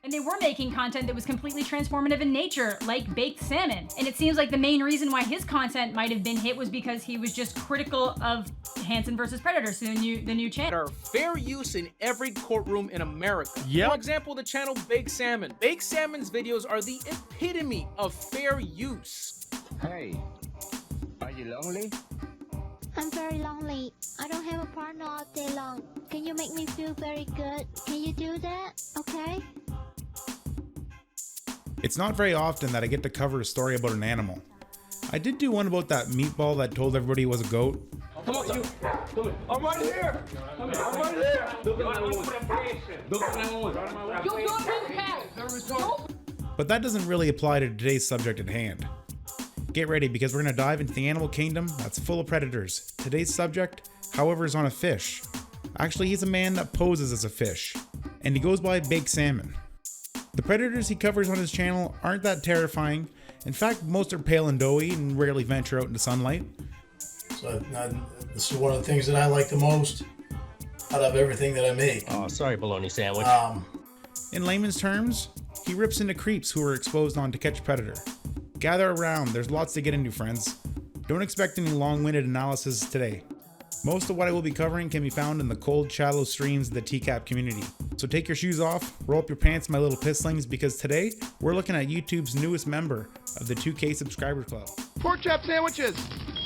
And they were making content that was completely transformative in nature, like BakedSalmon. And it seems like the main reason why his content might have been hit was because he was just critical of Hanson versus Predator, so the new channel. Are fair use in every courtroom in America. For example, the channel BakedSalmon. BakedSalmon's videos are the epitome of fair use. Hey, are you lonely? I'm very lonely. I don't have a partner all day long. Can you make me feel very good? Can you do that? Okay? It's not very often that I get to cover a story about an animal. I did do one about that meatball that told everybody he was a goat. Come on, you. Come on. I'm right here. I'm right here. But that doesn't really apply to today's subject at hand. Get ready, because we're going to dive into the animal kingdom that's full of predators. Today's subject, however, is on a fish. Actually, he's a man that poses as a fish, and he goes by BakedSalmon. The predators he covers on his channel aren't that terrifying. In fact, most are pale and doughy and rarely venture out into sunlight. So this is one of the things that I like the most out of everything that I make. Oh, sorry, bologna sandwich. In layman's terms, he rips into creeps who are exposed on To Catch a Predator. Gather around, there's lots to get into, friends. Don't expect any long-winded analysis today. Most of what I will be covering can be found in the cold, shallow streams of the tcap community. So take your shoes off, roll up your pants, my little pisslings, because today we're looking at YouTube's newest member of the 2K subscriber club. Pork chop sandwiches!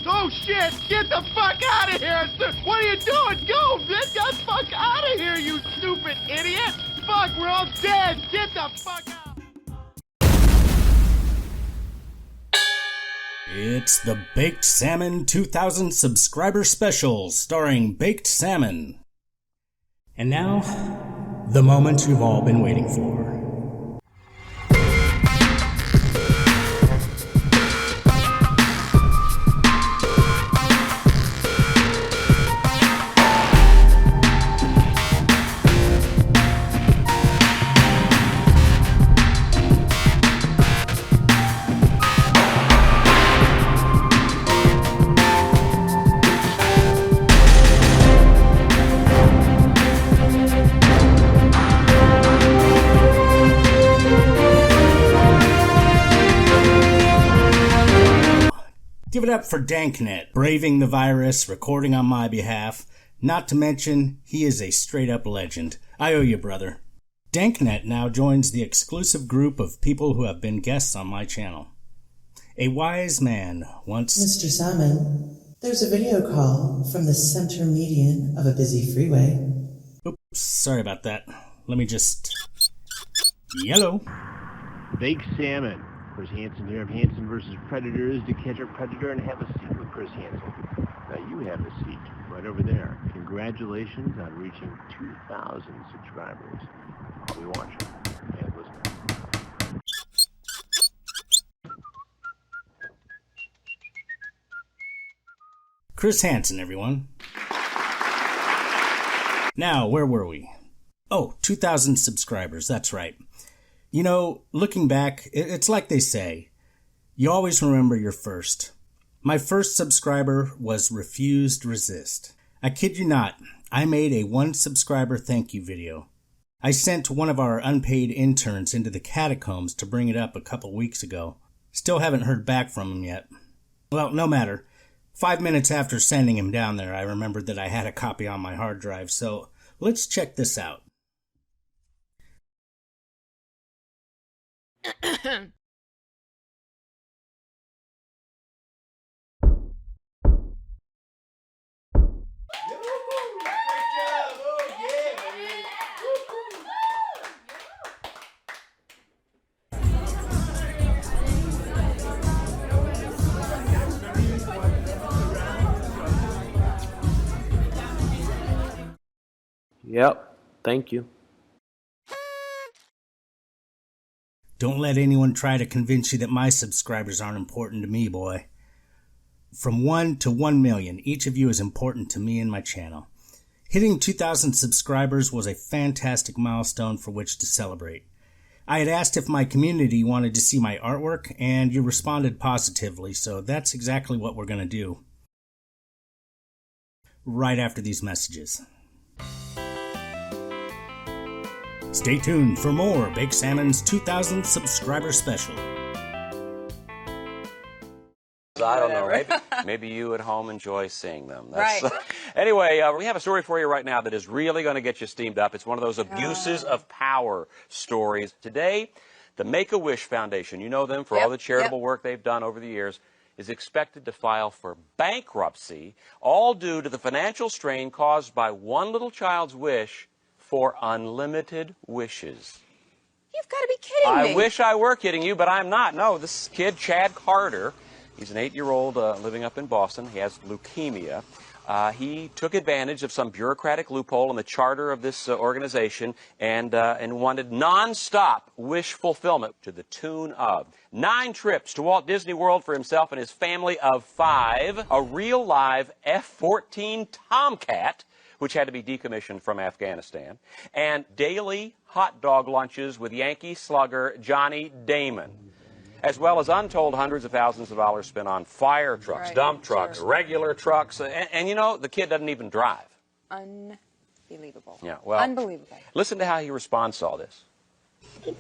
Oh shit! Get the fuck out of here! What are you doing? Go! Get the fuck out of here, you stupid idiot! Fuck, we're all dead! Get the fuck out! It's the BakedSalmon 2000 subscriber special starring BakedSalmon. And now, the moment you've all been waiting for. Give it up for Danknet, braving the virus, recording on my behalf. Not to mention, he is a straight-up legend. I owe you, brother. Danknet now joins the exclusive group of people who have been guests on my channel. A wise man once... Mr. Salmon, there's a video call from the center median of a busy freeway. Oops, sorry about that. Let me just... Yellow. BakedSalmon. Chris Hanson here of Hanson versus Predators, To Catch a Predator, and have a seat with Chris Hanson. Now you have a seat right over there. Congratulations on reaching 2,000 subscribers. I'll be watching and listening. Chris Hanson, everyone. Now, where were we? Oh, 2,000 subscribers, that's right. You know, looking back, it's like they say, you always remember your first. My first subscriber was Refused Resist. I kid you not, I made a 1 subscriber thank you video. I sent one of our unpaid interns into the catacombs to bring it up a couple weeks ago. Still haven't heard back from him yet. Well, no matter. 5 minutes after sending him down there, I remembered that I had a copy on my hard drive, so let's check this out. Yep, thank you. Don't let anyone try to convince you that my subscribers aren't important to me, boy. From 1 to 1 million, each of you is important to me and my channel. Hitting 2,000 subscribers was a fantastic milestone for which to celebrate. I had asked if my community wanted to see my artwork, and you responded positively, so that's exactly what we're going to do. Right after these messages. Stay tuned for more Baked Salmon's 2000 subscriber special. I don't know. Maybe you at home enjoy seeing them. Right. Anyway, we have a story for you right now that is really going to get you steamed up. It's one of those abuses of power stories. Today, the Make-A-Wish Foundation, you know them for all the charitable work they've done over the years, is expected to file for bankruptcy, all due to the financial strain caused by one little child's wish for unlimited wishes. You've got to be kidding me. I wish I were kidding you, but I'm not. No, this kid, Chad Carter, he's an 8-year-old living up in Boston. He has leukemia. He took advantage of some bureaucratic loophole in the charter of this organization and wanted nonstop wish fulfillment to the tune of 9 trips to Walt Disney World for himself and his family of 5, a real live F-14 Tomcat, which had to be decommissioned from Afghanistan, and daily hot dog lunches with Yankee slugger Johnny Damon, as well as untold hundreds of thousands of dollars spent on fire trucks, dump trucks, regular trucks, and you know, the kid doesn't even drive. Unbelievable. Yeah, well, unbelievable. Listen to how he responds to all this. I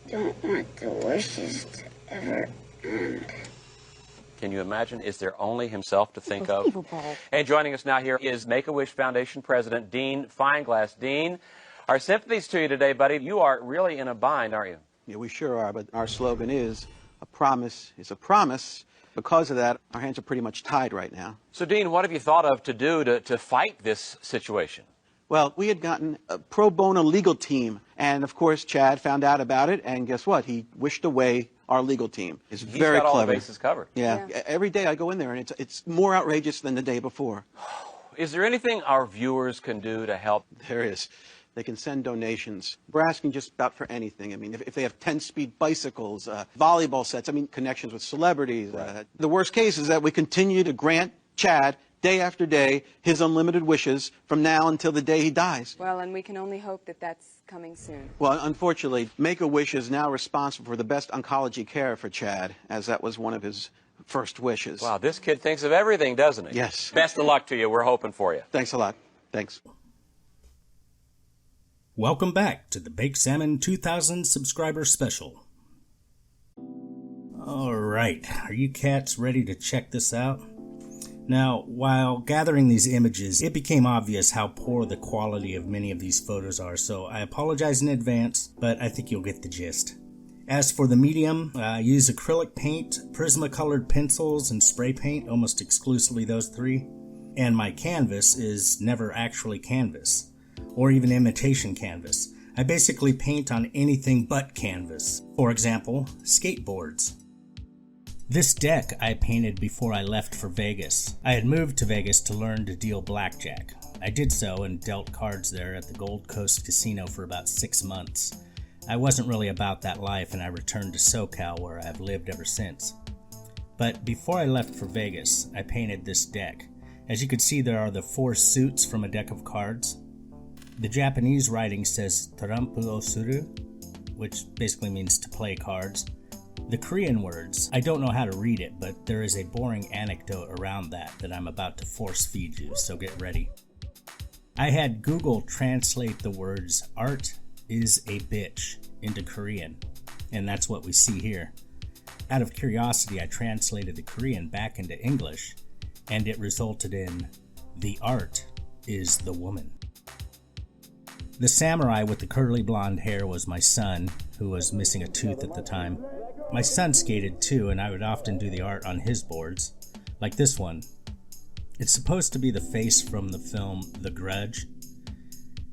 don't want the wishes to ever end. Can you imagine? Is there only himself to think of? And joining us now here is Make-A-Wish Foundation President Dean Fineglass. Dean, our sympathies to you today, buddy. You are really in a bind, aren't you? Yeah, we sure are, but our slogan is, a promise is a promise. Because of that, our hands are pretty much tied right now. So, Dean, what have you thought of to do to fight this situation? Well, we had gotten a pro bono legal team, and of course, Chad found out about it, and guess what? He wished away our legal team. It's very got clever. all the bases covered. Yeah. Every day I go in there, and it's more outrageous than the day before. Is there anything our viewers can do to help? There is. They can send donations. We're asking just about for anything. I mean, if they have 10-speed bicycles, volleyball sets, I mean, connections with celebrities. The worst case is that we continue to grant Chad, day after day, his unlimited wishes from now until the day he dies. Well, and we can only hope that that's coming soon. Well, unfortunately, Make-A-Wish is now responsible for the best oncology care for Chad, as that was one of his first wishes. Wow, this kid thinks of everything, doesn't he? Yes. Best of luck to you. We're hoping for you. Thanks a lot. Thanks. Welcome back to the Baked Salmon 2000 subscriber special. Alright, are you cats ready to check this out? Now, while gathering these images, it became obvious how poor the quality of many of these photos are, so I apologize in advance, but I think you'll get the gist. As for the medium, I use acrylic paint, Prisma-colored pencils, and spray paint, almost exclusively those 3. And my canvas is never actually canvas, or even imitation canvas. I basically paint on anything but canvas. For example, skateboards. This deck I painted before I left for Vegas. I had moved to Vegas to learn to deal blackjack. I did so and dealt cards there at the Gold Coast Casino for about 6 months. I wasn't really about that life, and I returned to SoCal, where I've lived ever since. But before I left for Vegas, I painted this deck. As you can see, there are the 4 suits from a deck of cards. The Japanese writing says Tarampu o Suru, which basically means to play cards. The Korean words, I don't know how to read it, but there is a boring anecdote around that I'm about to force feed you, so get ready. I had Google translate the words art is a bitch into Korean, and that's what we see here. Out of curiosity, I translated the Korean back into English, and it resulted in the art is the woman. The samurai with the curly blonde hair was my son, who was missing a tooth at the time. My son skated too, and I would often do the art on his boards, like this one. It's supposed to be the face from the film The Grudge.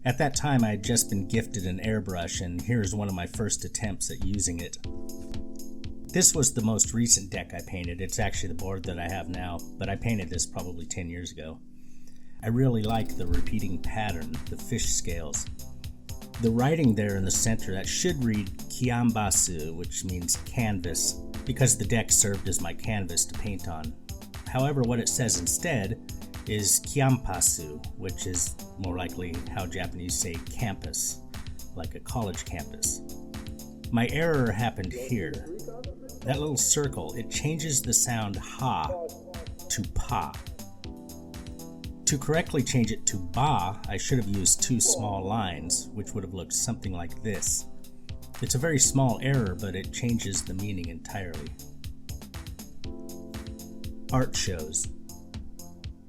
At that time, I had just been gifted an airbrush, and here's one of my first attempts at using it. This was the most recent deck I painted. It's actually the board that I have now, but I painted this probably 10 years ago. I really like the repeating pattern, the fish scales. The writing there in the center, that should read Kiambasu, which means canvas, because the deck served as my canvas to paint on. However, what it says instead is Kiampasu, which is more likely how Japanese say campus, like a college campus. My error happened here. That little circle, it changes the sound ha to pa. To correctly change it to ba, I should have used 2 small lines, which would have looked something like this. It's a very small error, but it changes the meaning entirely. Art shows.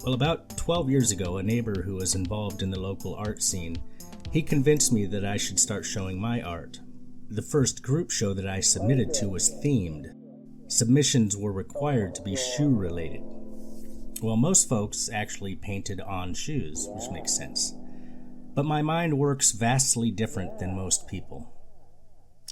Well, about 12 years ago, a neighbor who was involved in the local art scene, he convinced me that I should start showing my art. The first group show that I submitted to was themed. Submissions were required to be shoe-related. Well, most folks actually painted on shoes, which makes sense. But my mind works vastly different than most people.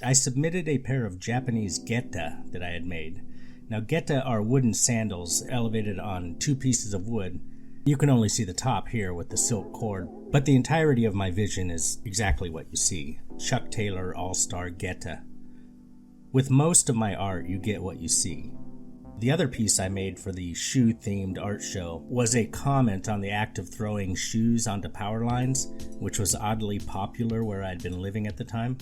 I submitted a pair of Japanese geta that I had made. Now, geta are wooden sandals elevated on 2 pieces of wood. You can only see the top here with the silk cord, but the entirety of my vision is exactly what you see. Chuck Taylor All-Star Geta. With most of my art, you get what you see. The other piece I made for the shoe-themed art show was a comment on the act of throwing shoes onto power lines, which was oddly popular where I'd been living at the time.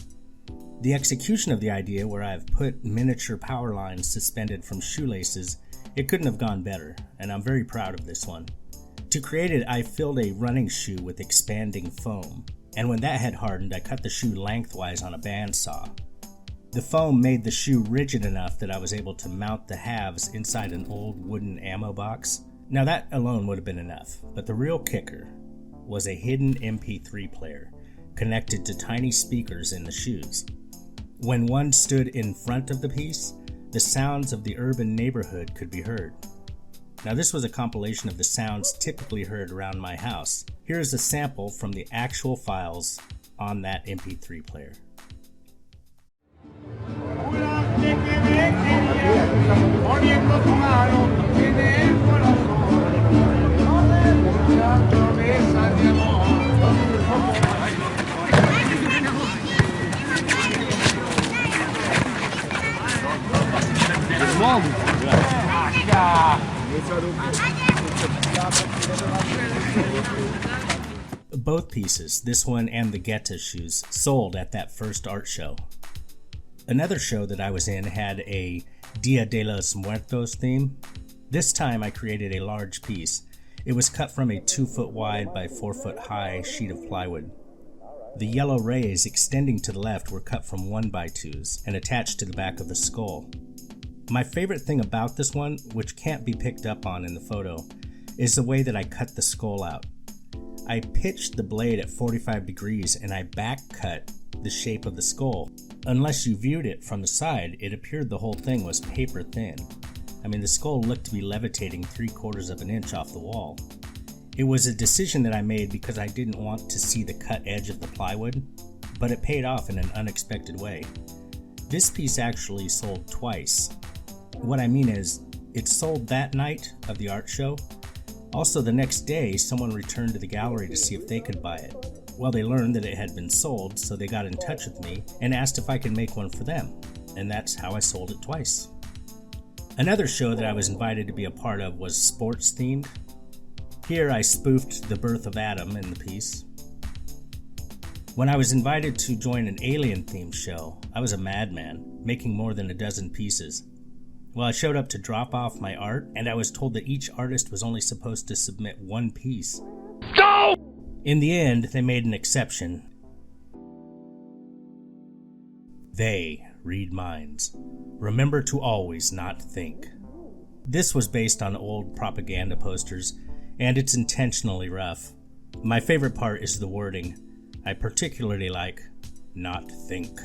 The execution of the idea, where I've put miniature power lines suspended from shoelaces, it couldn't have gone better, and I'm very proud of this one. To create it, I filled a running shoe with expanding foam, and when that had hardened, I cut the shoe lengthwise on a bandsaw. The foam made the shoe rigid enough that I was able to mount the halves inside an old wooden ammo box. Now that alone would have been enough, but the real kicker was a hidden MP3 player connected to tiny speakers in the shoes. When one stood in front of the piece, the sounds of the urban neighborhood could be heard. Now this was a compilation of the sounds typically heard around my house. Here is a sample from the actual files on that MP3 player. Both pieces, this one and the Geta shoes, sold at that first art show. Another show that I was in had a Dia de los Muertos theme. This time I created a large piece. It was cut from a 2-foot wide by 4-foot high sheet of plywood. The yellow rays extending to the left were cut from 1x2s and attached to the back of the skull. My favorite thing about this one, which can't be picked up on in the photo, is the way that I cut the skull out. I pitched the blade at 45 degrees and I back cut the shape of the skull. Unless you viewed it from the side, it appeared the whole thing was paper thin. I mean, the skull looked to be levitating 3/4 of an inch off the wall. It was a decision that I made because I didn't want to see the cut edge of the plywood, but it paid off in an unexpected way. This piece actually sold twice. What I mean is, it sold that night of the art show. Also, the next day, someone returned to the gallery to see if they could buy it. Well, they learned that it had been sold, so they got in touch with me and asked if I could make one for them, and that's how I sold it twice. Another show that I was invited to be a part of was sports themed. Here I spoofed the birth of Adam in the piece. When I was invited to join an alien themed show, I was a madman, making more than a dozen pieces. Well, I showed up to drop off my art, and I was told that each artist was only supposed to submit one piece. Go! In the end, they made an exception. They read minds. Remember to always not think. This was based on old propaganda posters, and it's intentionally rough. My favorite part is the wording. I particularly like not think.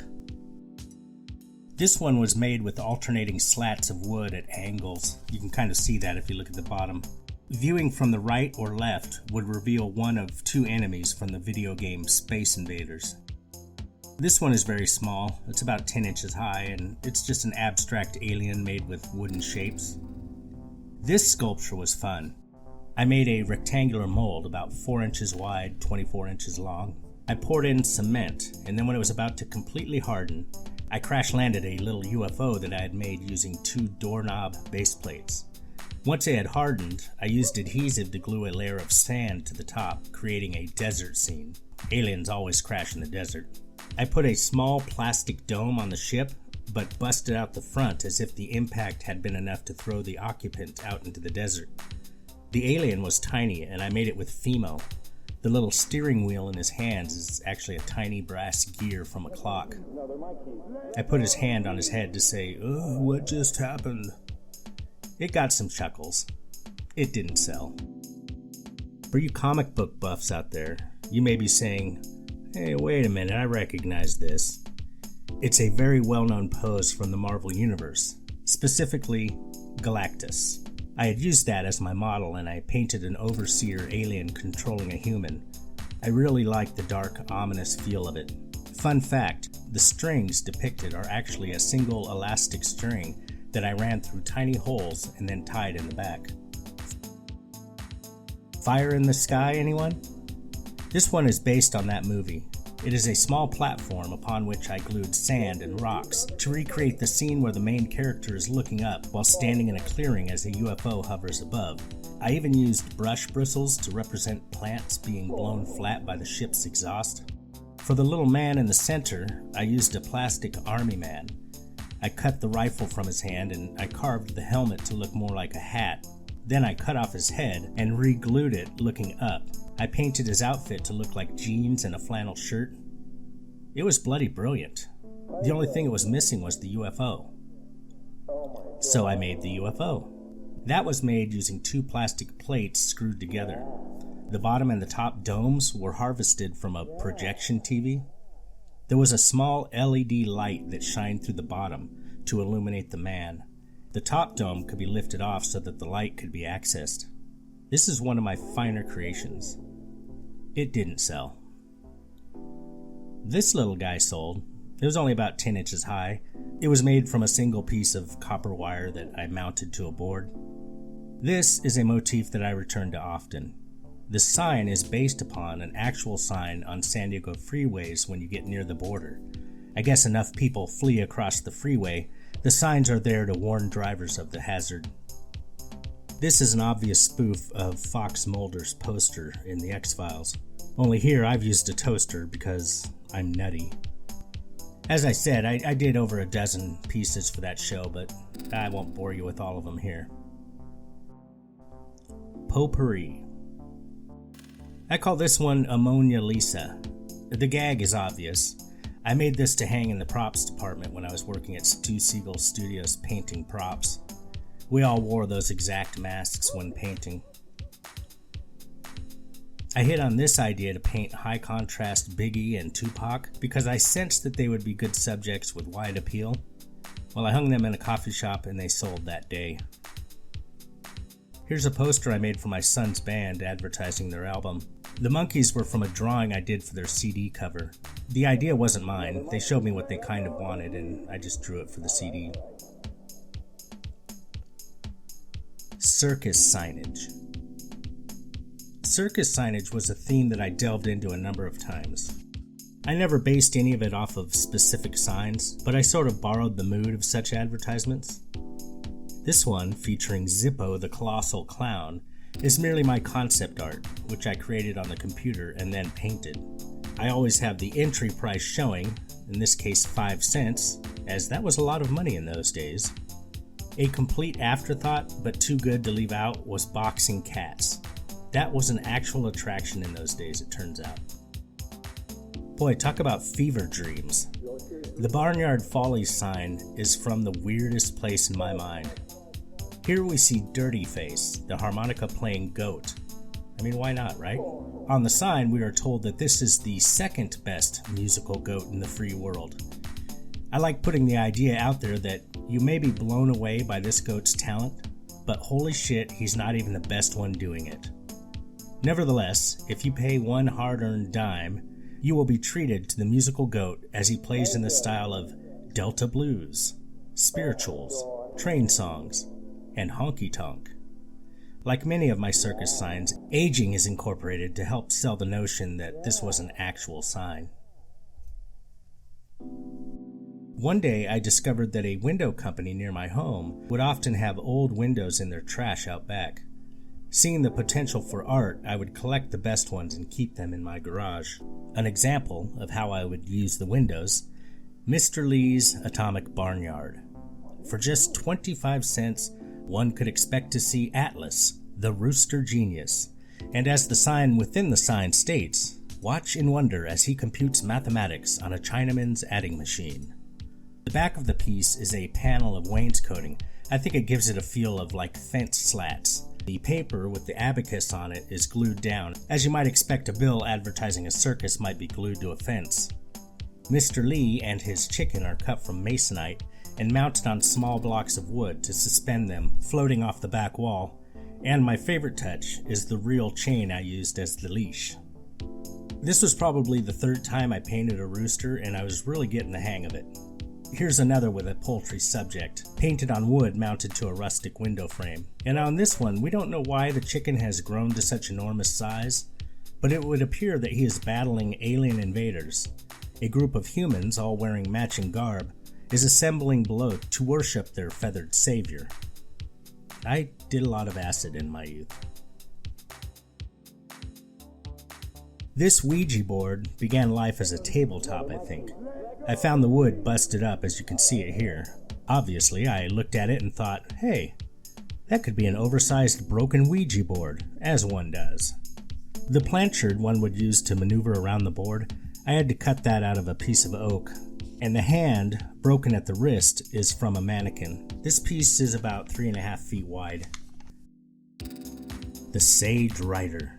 This one was made with alternating slats of wood at angles. You can kind of see that if you look at the bottom. Viewing from the right or left would reveal one of two enemies from the video game Space Invaders. This one is very small. It's about 10 inches high, and it's just an abstract alien made with wooden shapes. This sculpture was fun. I made a rectangular mold about 4 inches wide, 24 inches long. I poured in cement, and then when it was about to completely harden, I crash-landed a little UFO that I had made using 2 doorknob base plates. Once it had hardened, I used adhesive to glue a layer of sand to the top, creating a desert scene. Aliens always crash in the desert. I put a small plastic dome on the ship, but busted out the front as if the impact had been enough to throw the occupant out into the desert. The alien was tiny, and I made it with Fimo. The little steering wheel in his hands is actually a tiny brass gear from a clock. I put his hand on his head to say, "Oh, what just happened?" It got some chuckles. It didn't sell. For you comic book buffs out there, you may be saying, "Hey, wait a minute, I recognize this." It's a very well-known pose from the Marvel Universe, specifically Galactus. I had used that as my model, and I painted an overseer alien controlling a human. I really like the dark, ominous feel of it. Fun fact, the strings depicted are actually a single elastic string that I ran through tiny holes and then tied in the back. Fire in the Sky, anyone? This one is based on that movie. It is a small platform upon which I glued sand and rocks to recreate the scene where the main character is looking up while standing in a clearing as a UFO hovers above. I even used brush bristles to represent plants being blown flat by the ship's exhaust. For the little man in the center, I used a plastic army man. I cut the rifle from his hand and I carved the helmet to look more like a hat. Then I cut off his head and re-glued it looking up. I painted his outfit to look like jeans and a flannel shirt. It was bloody brilliant. The only thing it was missing was the UFO. So I made the UFO. That was made using 2 plastic plates screwed together. The bottom and the top domes were harvested from a projection TV. There was a small LED light that shined through the bottom to illuminate the man. The top dome could be lifted off so that the light could be accessed. This is one of my finer creations. It didn't sell. This little guy sold. It was only about 10 inches high. It was made from a single piece of copper wire that I mounted to a board. This is a motif that I return to often. The sign is based upon an actual sign on San Diego freeways when you get near the border. I guess enough people flee across the freeway, the signs are there to warn drivers of the hazard. This is an obvious spoof of Fox Mulder's poster in The X-Files. Only here I've used a toaster because I'm nutty. As I said, I did over a dozen pieces for that show, but I won't bore you with all of them here. Potpourri. I call this one Ammonia Lisa. The gag is obvious. I made this to hang in the props department when I was working at Stu Siegel Studios painting props. We all wore those exact masks when painting. I hit on this idea to paint high contrast Biggie and Tupac because I sensed that they would be good subjects with wide appeal. Well, I hung them in a coffee shop and they sold that day. Here's a poster I made for my son's band advertising their album. The monkeys were from a drawing I did for their CD cover. The idea wasn't mine. They showed me what they kind of wanted and I just drew it for the CD. Circus signage. Circus signage was a theme that I delved into a number of times. I never based any of it off of specific signs, but I sort of borrowed the mood of such advertisements. This one, featuring Zippo the Colossal Clown, is merely my concept art, which I created on the computer and then painted. I always have the entry price showing, in this case 5 cents, as that was a lot of money in those days. A complete afterthought, but too good to leave out, was boxing cats. That was an actual attraction in those days, it turns out. Boy, talk about fever dreams. The Barnyard Follies sign is from the weirdest place in my mind. Here we see Dirty Face, the harmonica-playing goat. I mean, why not, right? On the sign, we are told that this is the second best musical goat in the free world. I like putting the idea out there that you may be blown away by this goat's talent, but holy shit, he's not even the best one doing it. Nevertheless, if you pay one hard-earned dime, you will be treated to the musical goat as he plays in the style of Delta blues, spirituals, train songs, and honky-tonk. Like many of my circus signs, aging is incorporated to help sell the notion that this was an actual sign. One day I discovered that a window company near my home would often have old windows in their trash out back. Seeing the potential for art, I would collect the best ones and keep them in my garage. An example of how I would use the windows, Mr. Lee's Atomic Barnyard. For just 25 cents, one could expect to see Atlas, the Rooster Genius. And as the sign within the sign states, watch in wonder as he computes mathematics on a Chinaman's adding machine. The back of the piece is a panel of wainscoting. I think it gives it a feel of like fence slats. The paper with the abacus on it is glued down, as you might expect a bill advertising a circus might be glued to a fence. Mr. Lee and his chicken are cut from masonite and mounted on small blocks of wood to suspend them, floating off the back wall, and my favorite touch is the real chain I used as the leash. This was probably the third time I painted a rooster, and I was really getting the hang of it. Here's another with a poultry subject, painted on wood mounted to a rustic window frame. And on this one, we don't know why the chicken has grown to such enormous size, but it would appear that he is battling alien invaders. A group of humans, all wearing matching garb, is assembling below to worship their feathered savior. I did a lot of acid in my youth. This Ouija board began life as a tabletop, I think. I found the wood busted up, as you can see it here. Obviously, I looked at it and thought, hey, that could be an oversized broken Ouija board, as one does. The planchard one would use to maneuver around the board, I had to cut that out of a piece of oak. And the hand, broken at the wrist, is from a mannequin. This piece is about 3.5 feet wide. The Sage Rider.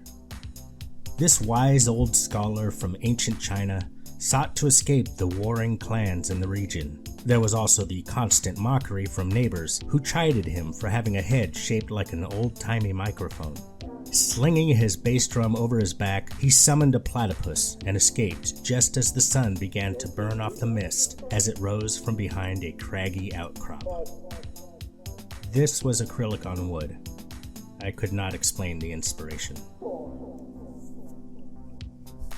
This wise old scholar from ancient China sought to escape the warring clans in the region. There was also the constant mockery from neighbors who chided him for having a head shaped like an old-timey microphone. Slinging his bass drum over his back, he summoned a platypus and escaped just as the sun began to burn off the mist as it rose from behind a craggy outcrop. This was acrylic on wood. I could not explain the inspiration.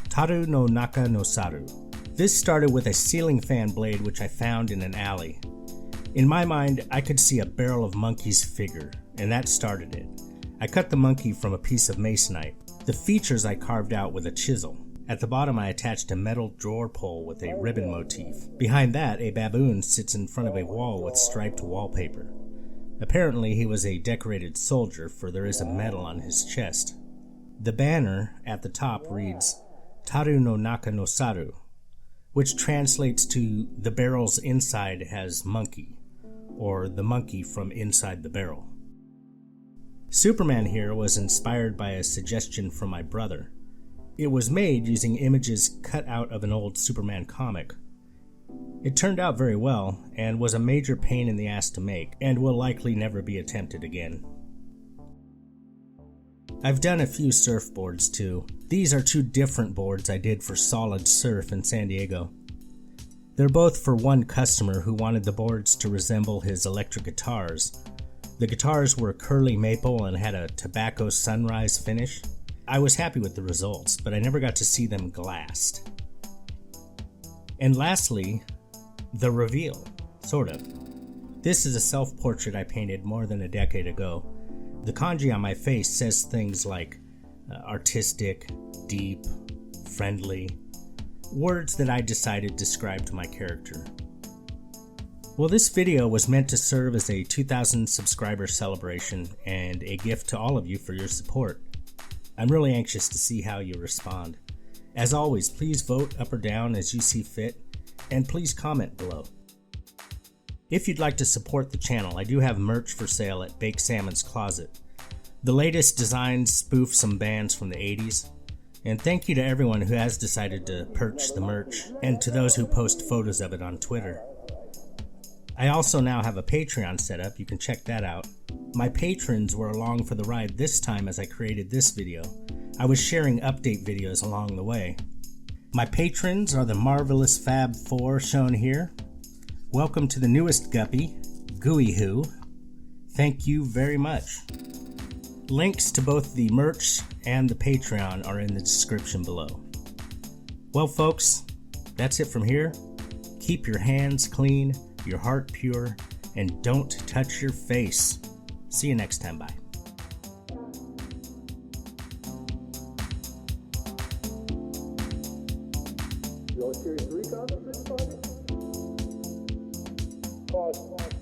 Taru no Naka no Saru. This started with a ceiling fan blade which I found in an alley. In my mind, I could see a barrel of monkey's figure, and that started it. I cut the monkey from a piece of masonite. The features I carved out with a chisel. At the bottom I attached a metal drawer pole with a ribbon motif. Behind that, a baboon sits in front of a wall with striped wallpaper. Apparently he was a decorated soldier, for there is a medal on his chest. The banner at the top reads, Taru no Naka no Saru, which translates to the barrel's inside has monkey, or the monkey from inside the barrel. Superman here was inspired by a suggestion from my brother. It was made using images cut out of an old Superman comic. It turned out very well, and was a major pain in the ass to make, and will likely never be attempted again. I've done a few surfboards too. These are two different boards I did for Solid Surf in San Diego. They're both for one customer who wanted the boards to resemble his electric guitars. The guitars were curly maple and had a tobacco sunrise finish. I was happy with the results, but I never got to see them glassed. And lastly, the reveal, sort of. This is a self-portrait I painted more than a decade ago. The kanji on my face says things like artistic, deep, friendly, words that I decided described my character. Well, this video was meant to serve as a 2,000 subscriber celebration and a gift to all of you for your support. I'm really anxious to see how you respond. As always, please vote up or down as you see fit, and please comment below. If you'd like to support the channel, I do have merch for sale at BakedSalmon's Closet. The latest designs spoof some bands from the 80s. And thank you to everyone who has decided to purchase the merch, and to those who post photos of it on Twitter. I also now have a Patreon set up, you can check that out. My patrons were along for the ride this time as I created this video. I was sharing update videos along the way. My patrons are the marvelous Fab 4 shown here. Welcome to the newest guppy, Gooey Who. Thank you very much. Links to both the merch and the Patreon are in the description below. Well folks, that's it from here. Keep your hands clean, your heart pure, and don't touch your face. See you next time, bye. You want to carry 3 condoms in your pocket? Pause.